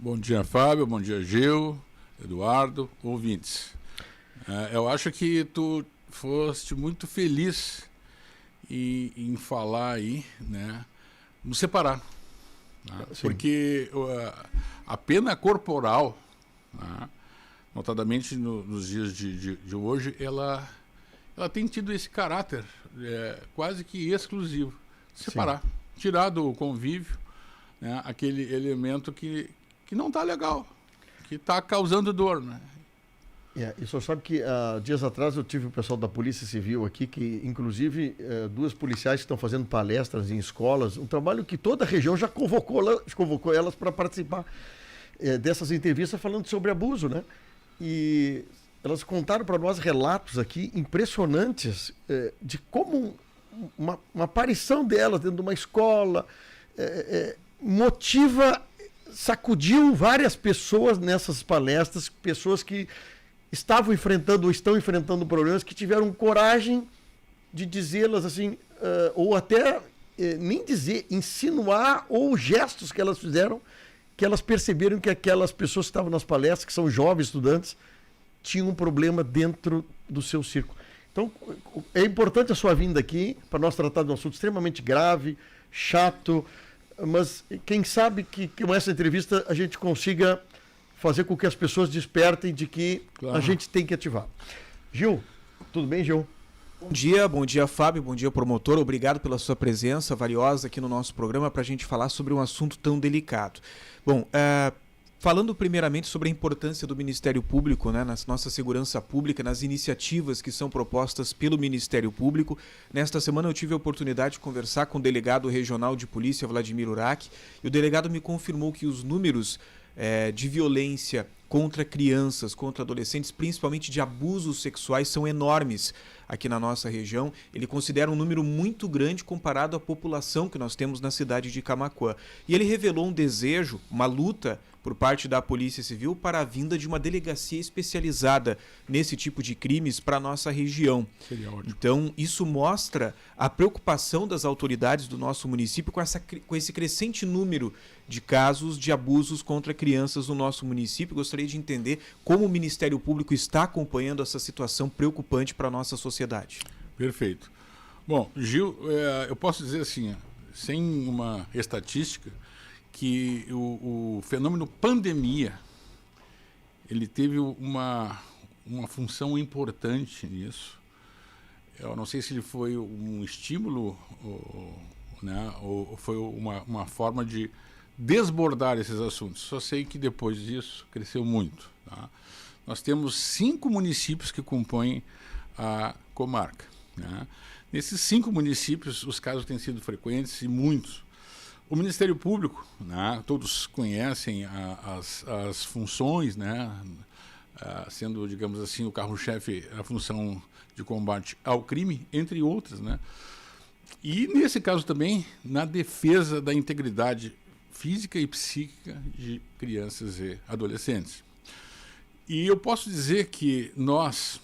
Bom dia, Fábio. Bom dia, Gil, Eduardo, ouvintes. Eu acho que tu foste muito feliz em falar aí, né, no separar. Né? Porque a pena corporal, né, notadamente nos dias de hoje, ela tem tido esse caráter quase que exclusivo. Separar, tirar do convívio, né, aquele elemento que não está legal, que está causando dor, né? E o senhor sabe que dias atrás eu tive o pessoal da Polícia Civil aqui, que inclusive duas policiais que estão fazendo palestras em escolas, um trabalho que toda a região já convocou elas para participar dessas entrevistas falando sobre abuso, né? E elas contaram para nós relatos aqui impressionantes de como uma aparição delas dentro de uma escola sacudiu várias pessoas nessas palestras, pessoas que estavam enfrentando ou estão enfrentando problemas, que tiveram coragem de dizê-las assim, ou até nem dizer, insinuar, ou gestos que elas fizeram, que elas perceberam que aquelas pessoas que estavam nas palestras, que são jovens estudantes, tinham um problema dentro do seu círculo. Então, é importante a sua vinda aqui, para nós tratar de um assunto extremamente grave, chato, mas quem sabe que com essa entrevista a gente consiga fazer com que as pessoas despertem de que a gente tem que ativar. Gil, tudo bem, Gil? Bom dia, Fábio, bom dia, promotor. Obrigado pela sua presença valiosa aqui no nosso programa para a gente falar sobre um assunto tão delicado. Bom, falando primeiramente sobre a importância do Ministério Público, né, na nossa segurança pública, nas iniciativas que são propostas pelo Ministério Público. Nesta semana eu tive a oportunidade de conversar com o delegado regional de polícia, Vladimir Urach, e o delegado me confirmou que os números de violência contra crianças, contra adolescentes, principalmente de abusos sexuais, são enormes aqui na nossa região. Ele considera um número muito grande comparado à população que nós temos na cidade de Camaquã. E ele revelou um desejo, uma luta por parte da Polícia Civil para a vinda de uma delegacia especializada nesse tipo de crimes para a nossa região. Seria ótimo. Então, isso mostra a preocupação das autoridades do nosso município com esse crescente número de casos de abusos contra crianças no nosso município. Gostaria de entender como o Ministério Público está acompanhando essa situação preocupante para a nossa sociedade. Perfeito. Bom, Gil, eu posso dizer assim, sem uma estatística, que o fenômeno pandemia, ele teve uma função importante nisso. Eu não sei se ele foi um estímulo ou foi uma forma de desbordar esses assuntos. Só sei que depois disso cresceu muito. Tá? Nós temos 5 municípios que compõem a comarca. Né? Nesses 5 municípios, os casos têm sido frequentes e muitos. O Ministério Público, né, todos conhecem as funções, né, sendo, digamos assim, o carro-chefe a função de combate ao crime, entre outras. Né? E, nesse caso também, na defesa da integridade física e psíquica de crianças e adolescentes. E eu posso dizer que nós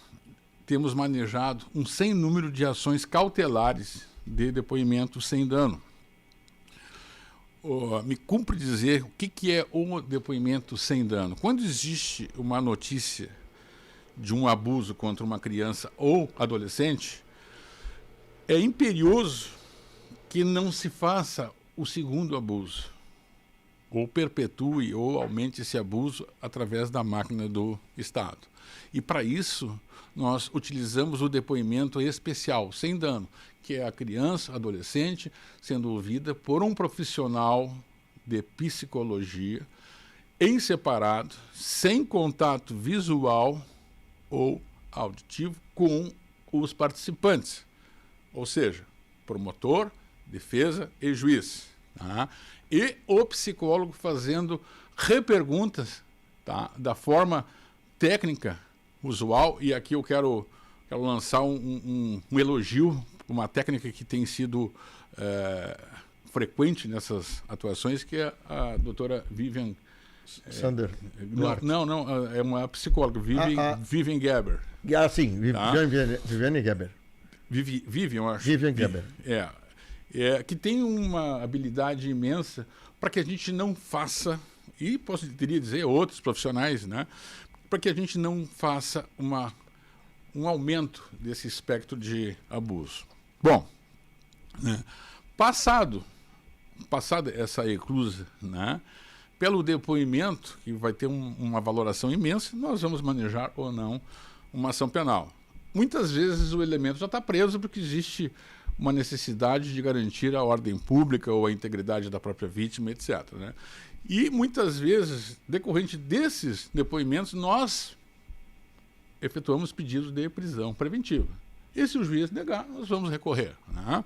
temos manejado um sem número de ações cautelares de depoimento sem dano. Me cumpre dizer o que é um depoimento sem dano. Quando existe uma notícia de um abuso contra uma criança ou adolescente, é imperioso que não se faça o segundo abuso, ou perpetue ou aumente esse abuso através da máquina do Estado. E para isso, nós utilizamos o depoimento especial, sem dano, que é a criança, adolescente, sendo ouvida por um profissional de psicologia, em separado, sem contato visual ou auditivo com os participantes, ou seja, promotor, defesa e juiz. Tá? E o psicólogo fazendo reperguntas, tá, da forma técnica usual, e aqui eu quero lançar um elogio, uma técnica que tem sido frequente nessas atuações, que é a doutora Vivian Sander. Não, é uma psicóloga, Vivian Geber. Sim, Viviane Geber. Vivian, eu acho. Vivian Geber. Que tem uma habilidade imensa para que a gente não faça e poderia dizer outros profissionais, né, para que a gente não faça um aumento desse espectro de abuso. Bom, né, passada essa eclusa, né, pelo depoimento, que vai ter uma valoração imensa, nós vamos manejar ou não uma ação penal. Muitas vezes o elemento já está preso porque existe uma necessidade de garantir a ordem pública ou a integridade da própria vítima, etc., né? E muitas vezes, decorrente desses depoimentos, nós efetuamos pedidos de prisão preventiva. E se o juiz negar, nós vamos recorrer, né?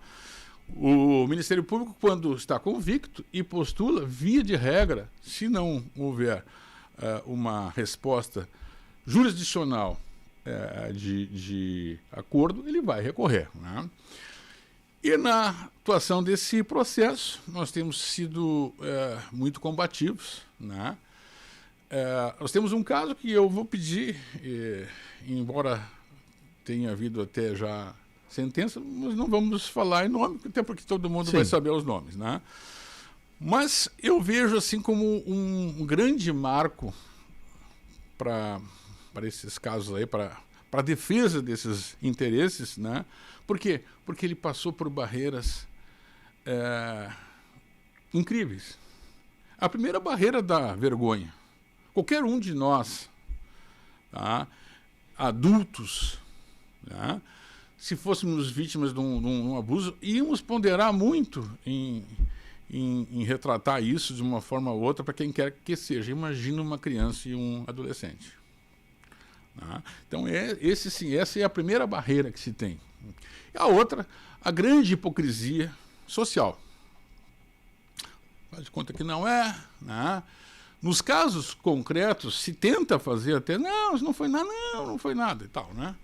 O Ministério Público, quando está convicto e postula, via de regra, se não houver uma resposta jurisdicional de acordo, ele vai recorrer, né? E na atuação desse processo, nós temos sido muito combativos, né? Nós temos um caso que eu vou pedir, embora tenha havido até já sentença, mas não vamos falar em nome, até porque todo mundo vai saber os nomes, né? Mas eu vejo assim como um grande marco para esses casos aí, para a defesa desses interesses, né? Por quê? Porque ele passou por barreiras incríveis. A primeira barreira da vergonha. Qualquer um de nós, tá, adultos, tá, se fôssemos vítimas de um abuso, íamos ponderar muito em retratar isso de uma forma ou outra para quem quer que seja. Imagina uma criança e um adolescente. Tá? Então, essa é a primeira barreira que se tem. A outra, a grande hipocrisia social. Faz de conta que não é, né? Nos casos concretos, se tenta fazer até, não, isso não foi nada, não foi nada e tal, né?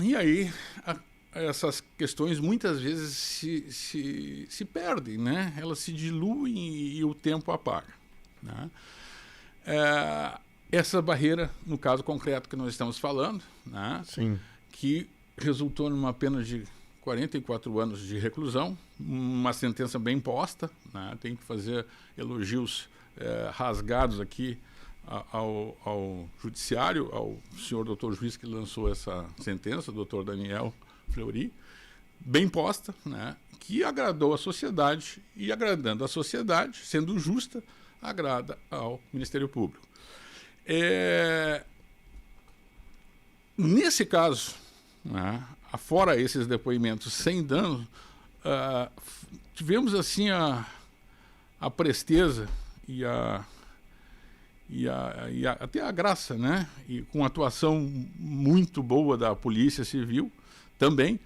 E aí, essas questões muitas vezes se perdem, né? Elas se diluem e o tempo apaga, né? Essa barreira, no caso concreto que nós estamos falando, né? Sim. Que resultou numa pena de 44 anos de reclusão, uma sentença bem posta, né? Tem que fazer elogios rasgados aqui ao judiciário, ao senhor doutor juiz que lançou essa sentença, doutor Daniel Fleury, bem posta, né? Que agradou a sociedade e, agradando a sociedade, sendo justa, agrada ao Ministério Público. Nesse caso, né, afora esses depoimentos sem dano, tivemos assim a presteza e até a graça, né, e com atuação muito boa da Polícia Civil também,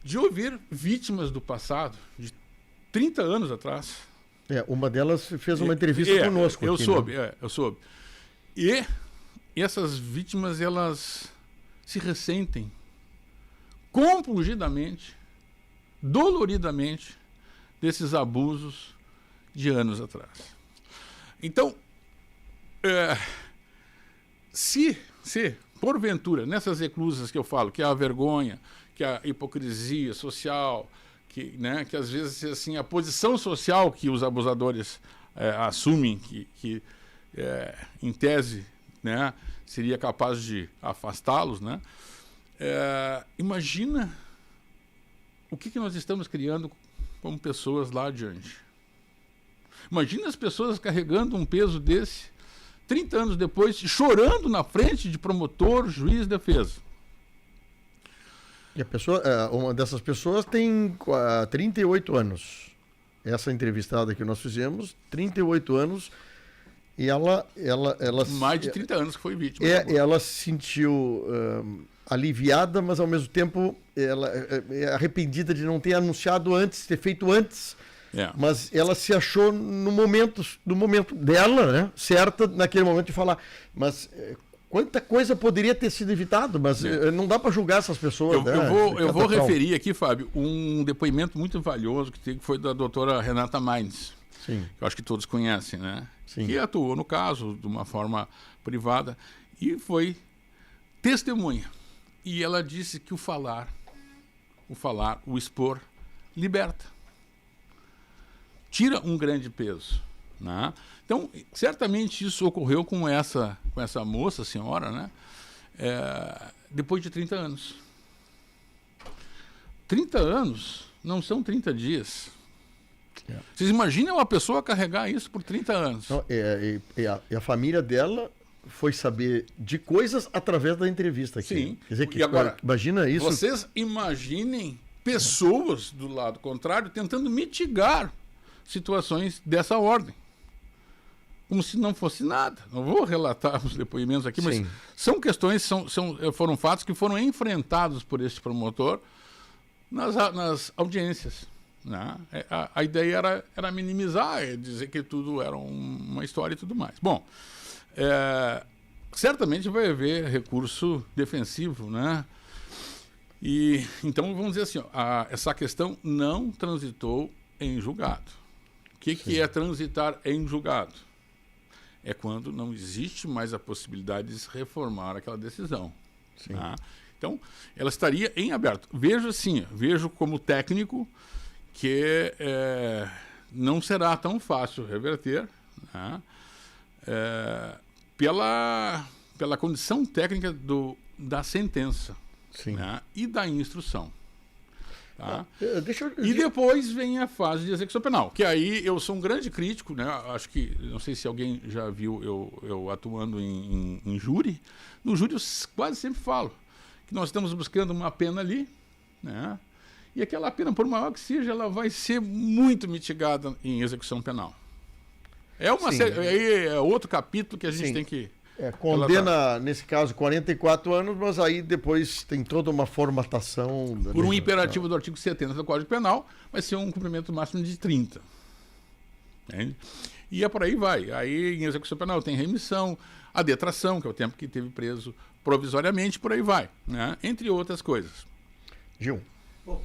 de ouvir vítimas do passado, de 30 anos atrás. Uma delas fez uma entrevista conosco. Eu aqui, soube, né? Eu soube. E essas vítimas, elas se ressentem compungidamente, doloridamente, desses abusos de anos atrás. Então, se porventura, nessas reclusas que eu falo, que é a vergonha, que é a hipocrisia social, que às vezes assim, a posição social que os abusadores assumem, que em tese, né, seria capaz de afastá-los, né? Imagina o que nós estamos criando como pessoas lá adiante. Imagina as pessoas carregando um peso desse 30 anos depois, chorando na frente de promotor, juiz, defesa. E uma dessas pessoas tem 38 anos. Essa entrevistada que nós fizemos, 38 anos, e ela mais de 30 anos que foi vítima. Ela se sentiu aliviada, mas ao mesmo tempo ela é arrependida de não ter anunciado antes, ter feito antes. Mas ela se achou no momento dela, né, certa, naquele momento de falar. Mas quanta coisa poderia ter sido evitada, mas não dá para julgar essas pessoas. Eu vou referir aqui, Fábio, um depoimento muito valioso que foi da doutora Renata Mainz, que eu acho que todos conhecem, né? Sim. Que atuou no caso de uma forma privada e foi testemunha. E ela disse que o expor, liberta. Tira um grande peso. né? Então, certamente isso ocorreu com essa moça, senhora, né? Depois de 30 anos. 30 anos não são 30 dias. Vocês imaginam uma pessoa carregar isso por 30 anos? Não, e a família dela foi saber de coisas através da entrevista aqui. Sim. Quer dizer, E agora, imagina isso. Vocês imaginem pessoas do lado contrário tentando mitigar situações dessa ordem. Como se não fosse nada. Não vou relatar os depoimentos aqui, mas são questões, foram fatos que foram enfrentados por este promotor nas audiências. Né? A ideia era minimizar, dizer que tudo era uma história e tudo mais. Bom, certamente vai haver recurso defensivo, né? E então vamos dizer assim, essa questão não transitou em julgado. O que é transitar em julgado? É quando não existe mais a possibilidade de se reformar aquela decisão. Tá? Então, ela estaria em aberto. Vejo como técnico que não será tão fácil reverter, né? Pela condição técnica da sentença, né? E da instrução. Tá? E depois vem a fase de execução penal, que aí eu sou um grande crítico, né? Acho que, não sei se alguém já viu eu atuando em júri. No júri eu quase sempre falo que nós estamos buscando uma pena ali, né? E aquela pena, por maior que seja, ela vai ser muito mitigada em execução penal. Aí é outro capítulo que a gente tem que... condena, nesse caso, 44 anos, mas aí depois tem toda uma formatação... Por um imperativo do artigo 70 do Código Penal, vai ser um cumprimento máximo de 30. Entende? E por aí vai. Aí em execução penal tem remissão, a detração, que é o tempo que teve preso provisoriamente, por aí vai, né? Entre outras coisas. Gil. Bom,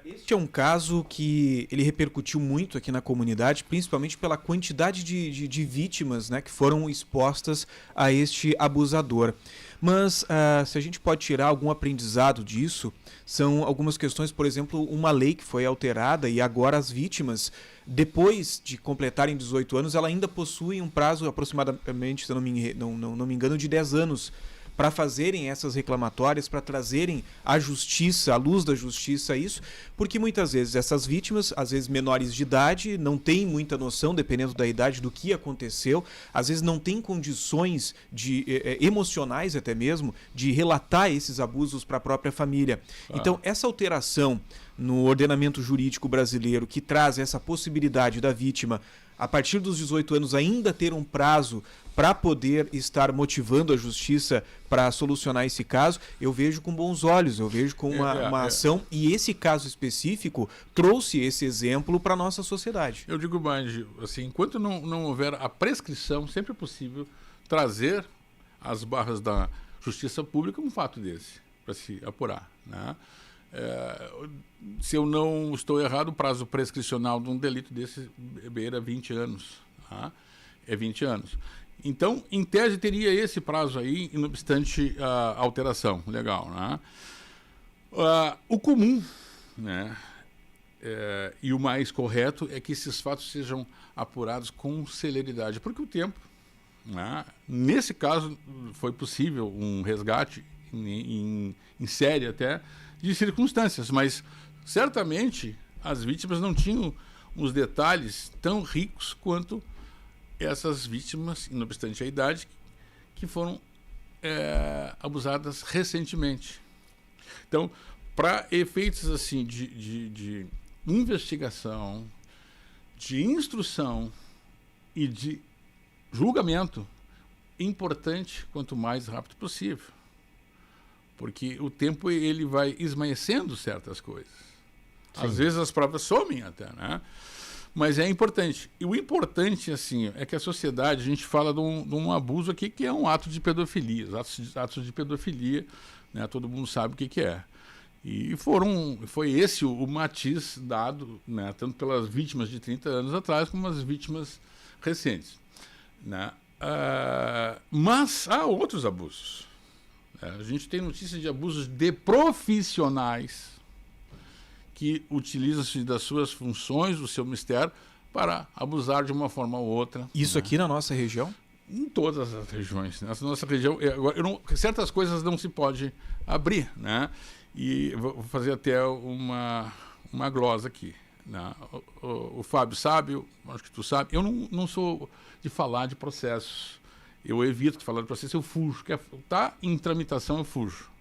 este é um caso que ele repercutiu muito aqui na comunidade, principalmente pela quantidade de vítimas, né, que foram expostas a este abusador. Mas se a gente pode tirar algum aprendizado disso, são algumas questões, por exemplo, uma lei que foi alterada e agora as vítimas, depois de completarem 18 anos, elas ainda possuem um prazo aproximadamente, se eu não me engano, de 10 anos para fazerem essas reclamatórias, para trazerem à justiça, à luz da justiça isso, porque muitas vezes essas vítimas, às vezes menores de idade, não têm muita noção, dependendo da idade, do que aconteceu, às vezes não têm condições emocionais até mesmo, de relatar esses abusos para a própria família. Então, essa alteração no ordenamento jurídico brasileiro que traz essa possibilidade da vítima, a partir dos 18 anos, ainda ter um prazo para poder estar motivando a justiça para solucionar esse caso, eu vejo com bons olhos, eu vejo com uma ação, e esse caso específico trouxe esse exemplo para a nossa sociedade. Eu digo mais, assim, enquanto não houver a prescrição, sempre é possível trazer as barras da justiça pública um fato desse, para se apurar, né? Se eu não estou errado, o prazo prescricional de um delito desse beira 20 anos. Tá? É 20 anos. Então, em tese, teria esse prazo aí, não obstante a alteração. Legal, né? O comum, né? E o mais correto é que esses fatos sejam apurados com celeridade, porque o tempo, né? Nesse caso, foi possível um resgate em série até, de circunstâncias, mas certamente as vítimas não tinham os detalhes tão ricos quanto essas vítimas, não obstante a idade, que foram abusadas recentemente. Então, para efeitos assim de investigação, de instrução e de julgamento, importante quanto mais rápido possível. Porque o tempo ele vai esmaecendo certas coisas. Sim. Às vezes as provas somem até, né? Mas é importante. E o importante, assim, é que a sociedade, a gente fala de um abuso aqui que é um ato de pedofilia. Atos de pedofilia, né? Todo mundo sabe o que é. E foi esse o matiz dado, né? Tanto pelas vítimas de 30 anos atrás, como as vítimas recentes, né? Mas há outros abusos. A gente tem notícias de abusos de profissionais que utilizam-se das suas funções, do seu mistério, para abusar de uma forma ou outra. Isso aqui na nossa região? Em todas as regiões. Nessa nossa região, certas coisas não se pode abrir, né? E vou fazer até uma glosa aqui. Né? O Fábio sabe, acho que tu sabe, eu não sou de falar de processos. Eu evito de falar de processo, eu fujo. Está em tramitação, eu fujo.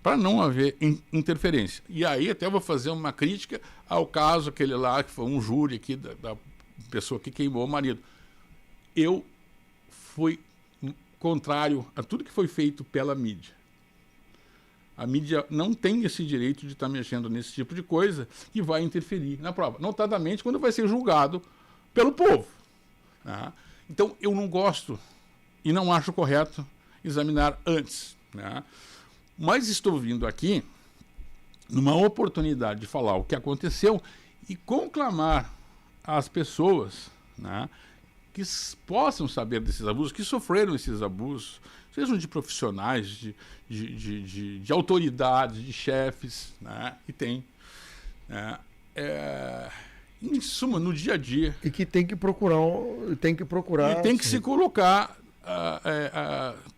Para não haver interferência. E aí até vou fazer uma crítica ao caso aquele lá, que foi um júri aqui da pessoa que queimou o marido. Eu fui contrário a tudo que foi feito pela mídia. A mídia não tem esse direito de estar mexendo nesse tipo de coisa que vai interferir na prova. Notadamente quando vai ser julgado pelo povo. Né? Então eu não gosto e não acho correto examinar antes. Né? Mas estou vindo aqui numa oportunidade de falar o que aconteceu e conclamar as pessoas, né, que possam saber desses abusos, que sofreram esses abusos, sejam de profissionais, de autoridades, de chefes, né, que tem. Né, em suma, no dia a dia. E que tem que procurar. E tem que se colocar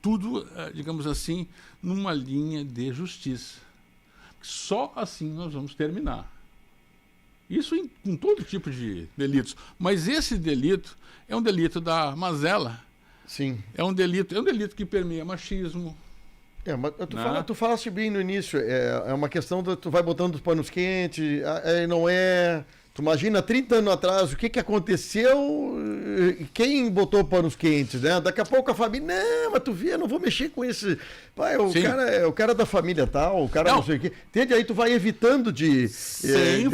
tudo, digamos assim, numa linha de justiça. Só assim nós vamos terminar. Isso em todo tipo de delitos. Mas esse delito é um delito da mazela. Sim. É um delito que permeia machismo. Mas tu falaste bem no início, é uma questão de tu vai botando os panos quentes, não é... Tu imagina 30 anos atrás o que aconteceu, quem botou panos quentes, né? Daqui a pouco a família, não, mas tu vê, eu não vou mexer com esse... Pai, o cara da família tal, o cara não sei o quê. Entende? Aí tu vai evitando de... Sem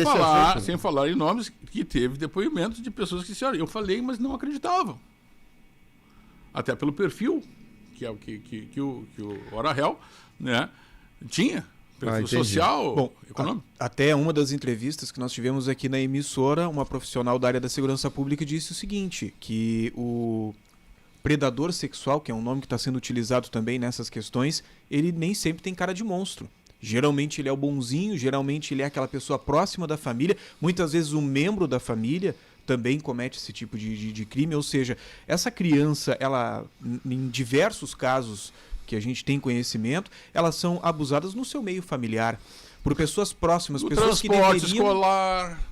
falar em nomes que teve depoimentos de pessoas que disseram, eu falei, mas não acreditavam. Até pelo perfil que o Orahel, né, tinha. Perfil social, bom, econômico. Até uma das entrevistas que nós tivemos aqui na emissora, uma profissional da área da segurança pública disse o seguinte, que o predador sexual, que é um nome que está sendo utilizado também nessas questões, ele nem sempre tem cara de monstro. Geralmente ele é o bonzinho, geralmente ele é aquela pessoa próxima da família, muitas vezes um membro da família também comete esse tipo de crime, ou seja, essa criança, ela, em diversos casos que a gente tem conhecimento, elas são abusadas no seu meio familiar, por pessoas próximas,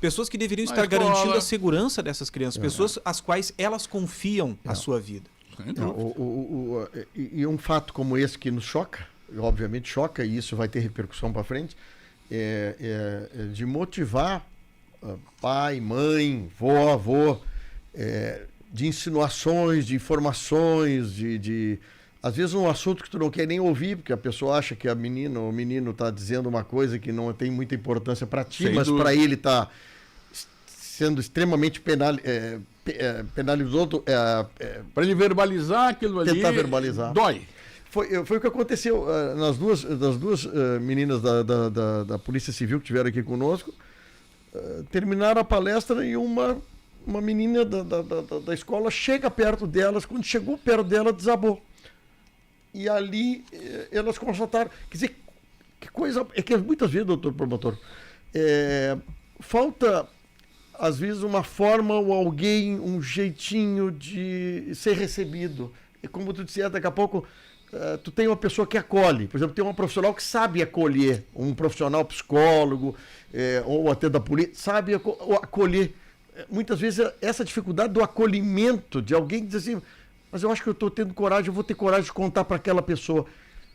pessoas que deveriam estar garantindo a segurança dessas crianças, pessoas às quais elas confiam a sua vida. E um fato como esse que nos choca, obviamente choca, e isso vai ter repercussão para frente, de motivar pai, mãe, vó, avô, de insinuações, de informações, às vezes um assunto que tu não quer nem ouvir, porque a pessoa acha que a menina ou o menino está dizendo uma coisa que não tem muita importância para ti, mas para ele está sendo extremamente penalizado. Para ele verbalizar aquilo ali, tentar verbalizar. Dói. Foi o que aconteceu nas duas meninas da Polícia Civil que estiveram aqui conosco. Terminaram a palestra e uma menina da escola chega perto delas, quando chegou perto dela, desabou. E ali elas constataram, quer dizer, que coisa, é que muitas vezes, doutor promotor, falta, às vezes, uma forma ou alguém, um jeitinho de ser recebido. E como tu disse, daqui a pouco, tu tem uma pessoa que acolhe, por exemplo, tem uma profissional que sabe acolher, um profissional psicólogo, ou até da polícia, sabe acolher. Muitas vezes essa dificuldade do acolhimento de alguém que diz assim, mas eu acho que eu estou tendo coragem, eu vou ter coragem de contar para aquela pessoa.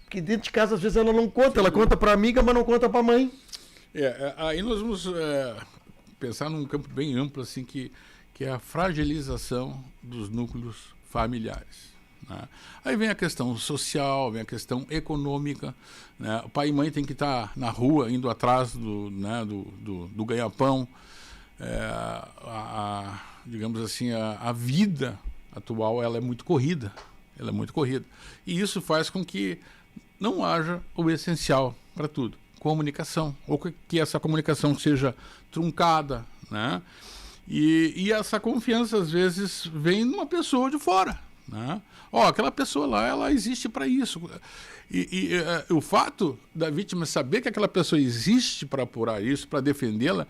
Porque dentro de casa, às vezes, ela não conta, ela conta para a amiga, mas não conta para a mãe. Aí nós vamos pensar num campo bem amplo, assim, que é a fragilização dos núcleos familiares. Né? Aí vem a questão social, vem a questão econômica. Né? O pai e mãe tem que estar na rua, indo atrás do ganha-pão. Digamos assim, a vida atual ela é muito corrida. E isso faz com que não haja o essencial para tudo. Comunicação. Ou que essa comunicação seja truncada. Né? E essa confiança, às vezes, vem numa pessoa de fora. Né? Aquela pessoa lá, ela existe para isso. E o fato da vítima saber que aquela pessoa existe para apurar isso, para defendê-la,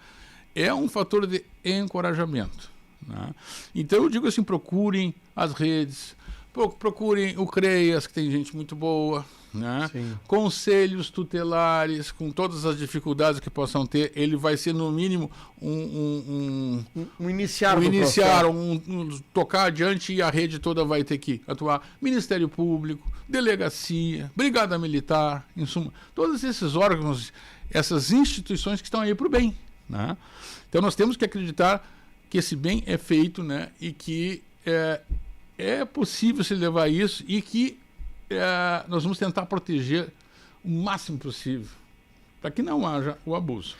é um fator de encorajamento, né? Então eu digo assim, procurem as redes, procurem o CREAS, que tem gente muito boa, né? Conselhos tutelares, com todas as dificuldades que possam ter, ele vai ser no mínimo um tocar adiante, e a rede toda vai ter que atuar. Ministério Público, delegacia, Brigada Militar, em suma, todos esses órgãos, essas instituições que estão aí para o bem, né? Então nós temos que acreditar que esse bem é feito, né? E que é possível se levar isso, e que nós vamos tentar proteger o máximo possível para que não haja o abuso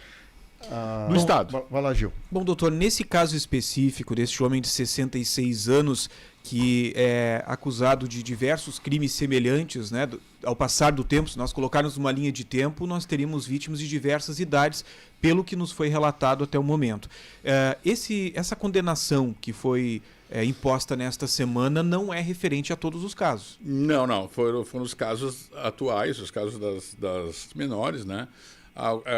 do Estado. Vai lá, Gil. Bom, doutor, nesse caso específico deste homem de 66 anos que é acusado de diversos crimes semelhantes, né, ao passar do tempo, se nós colocarmos uma linha de tempo, nós teríamos vítimas de diversas idades, pelo que nos foi relatado até o momento. Essa condenação que foi imposta nesta semana não é referente a todos os casos. Não. Foram os casos atuais, os casos das menores, né?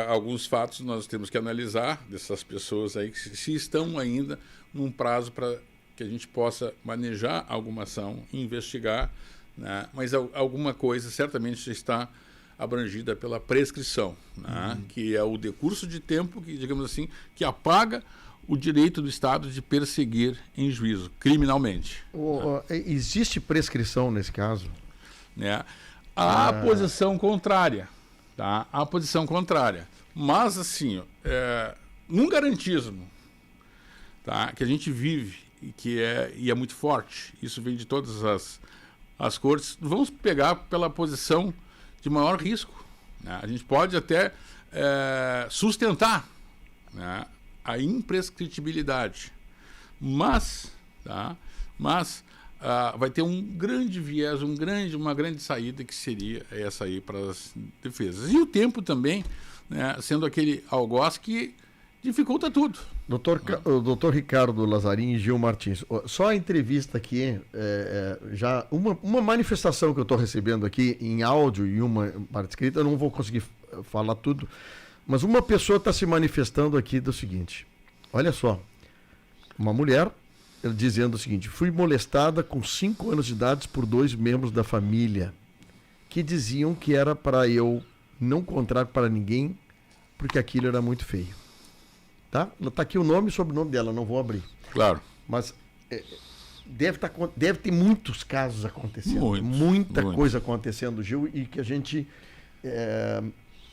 Alguns fatos nós temos que analisar dessas pessoas aí, que se estão ainda num prazo para que a gente possa manejar alguma ação, investigar, né? Mas alguma coisa certamente já está abrangida pela prescrição, né? Que é o decurso de tempo que, digamos assim, que apaga o direito do Estado de perseguir em juízo, criminalmente. Existe prescrição nesse caso? Né? Há posição contrária, tá? Há posição contrária. Mas, assim, num garantismo, tá? Que a gente vive e é muito forte, isso vem de todas as cortes, vamos pegar pela posição de maior risco, né? A gente pode até sustentar, né, a imprescritibilidade, mas vai ter um grande viés, uma grande saída, que seria essa aí para as defesas. E o tempo também, né, sendo aquele algoz que dificulta tudo. Doutor Ricardo Lazzarini e Gil Martins, só a entrevista aqui, já uma manifestação que eu estou recebendo aqui em áudio e uma parte escrita, eu não vou conseguir falar tudo, mas uma pessoa está se manifestando aqui do seguinte: olha só, uma mulher dizendo o seguinte: fui molestada com 5 anos de idade por 2 membros da família que diziam que era para eu não contar para ninguém porque aquilo era muito feio. Tá? Está aqui o nome e sobrenome dela, não vou abrir. Claro. Mas deve ter muitos casos acontecendo. Muita coisa acontecendo, Gil, e que a gente,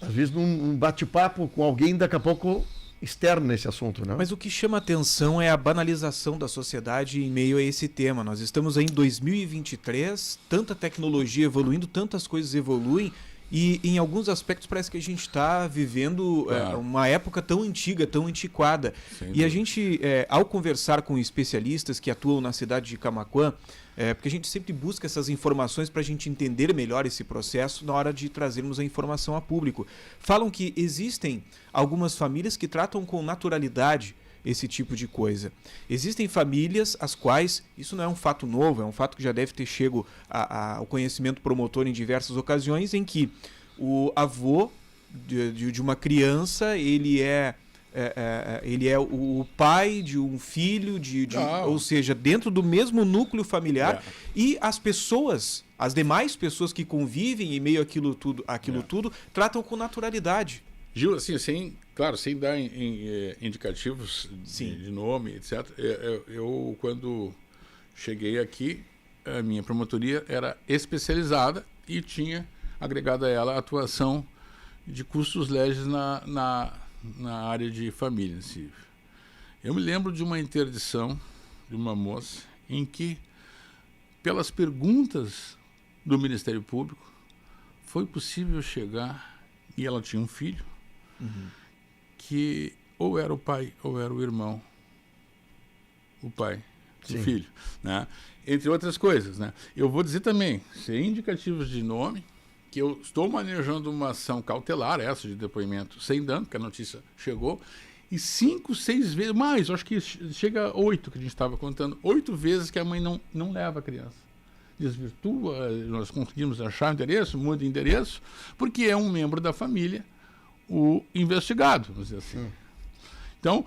às vezes, num bate-papo com alguém, daqui a pouco externo nesse assunto, né? Mas o que chama atenção é a banalização da sociedade em meio a esse tema. Nós estamos aí em 2023, tanta tecnologia evoluindo, tantas coisas evoluem, e em alguns aspectos parece que a gente está vivendo uma época tão antiga, tão antiquada. E a gente, ao conversar com especialistas que atuam na cidade de Camaquã, porque a gente sempre busca essas informações para a gente entender melhor esse processo na hora de trazermos a informação a público. Falam que existem algumas famílias que tratam com naturalidade esse tipo de coisa. Existem famílias as quais, isso não é um fato novo, é um fato que já deve ter chego ao conhecimento promotor em diversas ocasiões, em que o avô de uma criança, ele é o pai de um filho, ou seja, dentro do mesmo núcleo familiar, e as demais pessoas que convivem em meio àquilo tudo, tratam com naturalidade. Gil, assim, sem dar indicativos de nome, etc. Eu, quando cheguei aqui, a minha promotoria era especializada e tinha agregado a ela a atuação de custos legis na área de família. Eu me lembro de uma interdição de uma moça em que, pelas perguntas do Ministério Público, foi possível chegar, e ela tinha um filho, que ou era o pai ou era o irmão, o pai do filho, né? Entre outras coisas, né? Eu vou dizer também, sem indicativos de nome, que eu estou manejando uma ação cautelar, essa de depoimento sem dano, porque a notícia chegou, e 5, 6 vezes, mais, acho que chega a 8, que a gente estava contando, 8 vezes que a mãe não leva a criança. Desvirtua, nós conseguimos achar o endereço, muda o endereço, porque é um membro da família o investigado, vamos dizer assim. Então,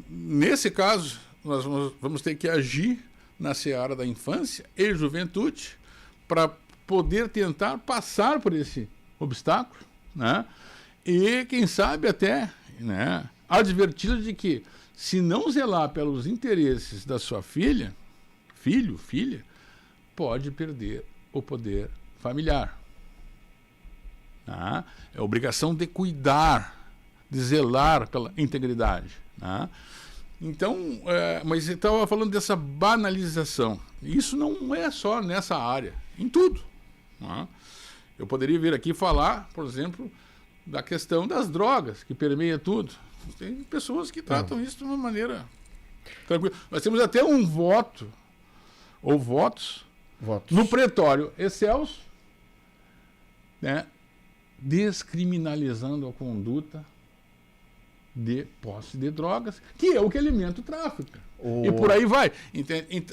nesse caso, nós vamos ter que agir na seara da infância e juventude para poder tentar passar por esse obstáculo, né? E, quem sabe, até, né, adverti-lo de que, se não zelar pelos interesses da sua filha, filho, filha, pode perder o poder familiar. Tá? É obrigação de cuidar, de zelar pela integridade. Tá? Então, mas eu estava falando dessa banalização. Isso não é só nessa área, em tudo. Tá? Eu poderia vir aqui falar, por exemplo, da questão das drogas, que permeia tudo. Tem pessoas que tratam isso de uma maneira tranquila. Nós temos até um voto, ou votos, no pretório excelso, né, descriminalizando a conduta de posse de drogas, que é o que alimenta o tráfico. E por aí vai.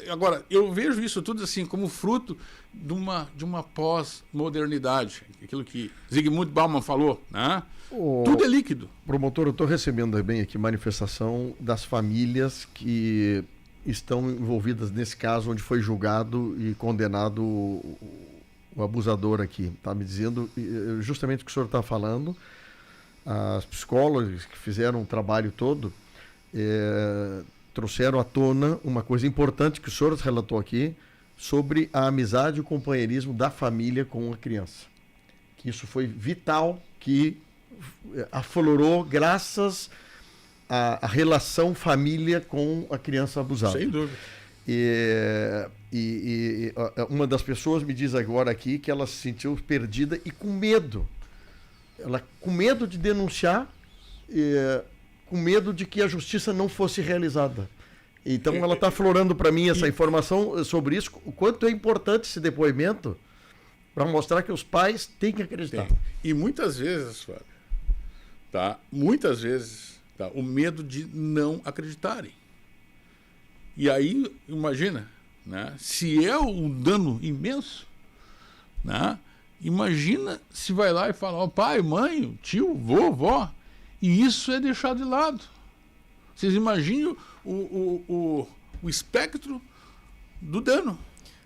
Agora, eu vejo isso tudo assim como fruto de uma pós-modernidade. Aquilo que Zygmunt Bauman falou, né? Tudo é líquido. Promotor, eu estou recebendo bem aqui manifestação das famílias que estão envolvidas nesse caso onde foi julgado e condenado o abusador aqui. Está me dizendo justamente o que o senhor está falando. As psicólogas que fizeram o trabalho todo trouxeram à tona uma coisa importante que o senhor relatou aqui sobre a amizade e o companheirismo da família com a criança. Que isso foi vital, que aflorou graças à relação família com a criança abusada. Sem dúvida. E uma das pessoas me diz agora aqui que ela se sentiu perdida e com medo. Ela com medo de denunciar, com medo de que a justiça não fosse realizada. Então ela está aflorando para mim essa informação sobre isso, o quanto é importante esse depoimento para mostrar que os pais têm que acreditar. E muitas vezes, Fábio, o medo de não acreditarem. E aí, imagina, né, se é um dano imenso, né? Imagina se vai lá e fala, ó, pai, mãe, tio, vovó, e isso é deixado de lado. Vocês imaginem o espectro do dano.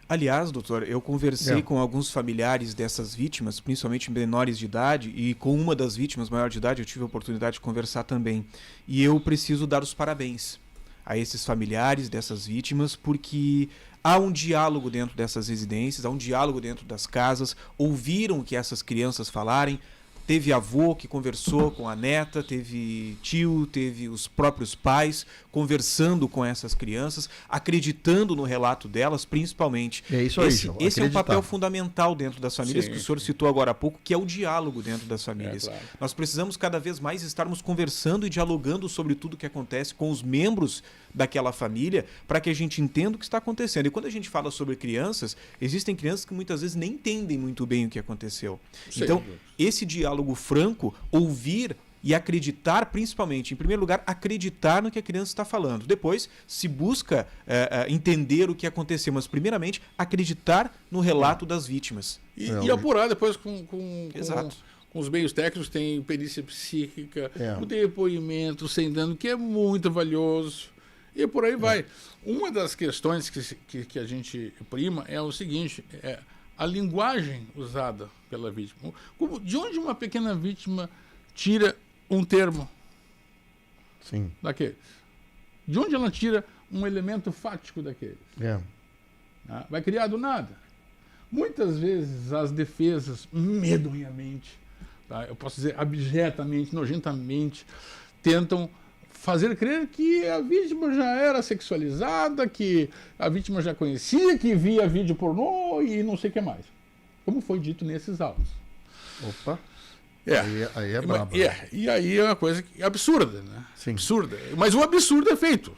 Aliás, doutor, eu conversei com alguns familiares dessas vítimas, principalmente menores de idade, e com uma das vítimas maior de idade eu tive a oportunidade de conversar também. E eu preciso dar os parabéns a esses familiares dessas vítimas, porque há um diálogo dentro dessas residências, há um diálogo dentro das casas, ouviram o que essas crianças falarem. Teve avô que conversou com a neta, teve tio, teve os próprios pais conversando com essas crianças, acreditando no relato delas, principalmente. É isso aí, esse é um papel fundamental dentro das famílias, que o senhor citou agora há pouco, que é o diálogo dentro das famílias. Claro. Nós precisamos cada vez mais estarmos conversando e dialogando sobre tudo o que acontece com os membros daquela família, para que a gente entenda o que está acontecendo. E quando a gente fala sobre crianças, existem crianças que muitas vezes nem entendem muito bem o que aconteceu. Então, esse diálogo franco, ouvir e acreditar, principalmente, em primeiro lugar, acreditar no que a criança está falando. Depois, se busca entender o que aconteceu, mas primeiramente, acreditar no relato das vítimas. E apurar depois com os meios técnicos, tem perícia psíquica, o depoimento sem dano, que é muito valioso. E por aí vai. Uma das questões que a gente prima é o seguinte, a linguagem usada pela vítima. De onde uma pequena vítima tira um termo daqueles? De onde ela tira um elemento fático daqueles? Vai criar do nada. Muitas vezes as defesas, medonhamente, eu posso dizer abjetamente, nojentamente, tentam fazer crer que a vítima já era sexualizada, que a vítima já conhecia, que via vídeo pornô e não sei o que mais. Como foi dito nesses autos. Opa! Aí é brabo. E aí é uma coisa absurda, né? Sim. Absurda. Mas o absurdo é feito.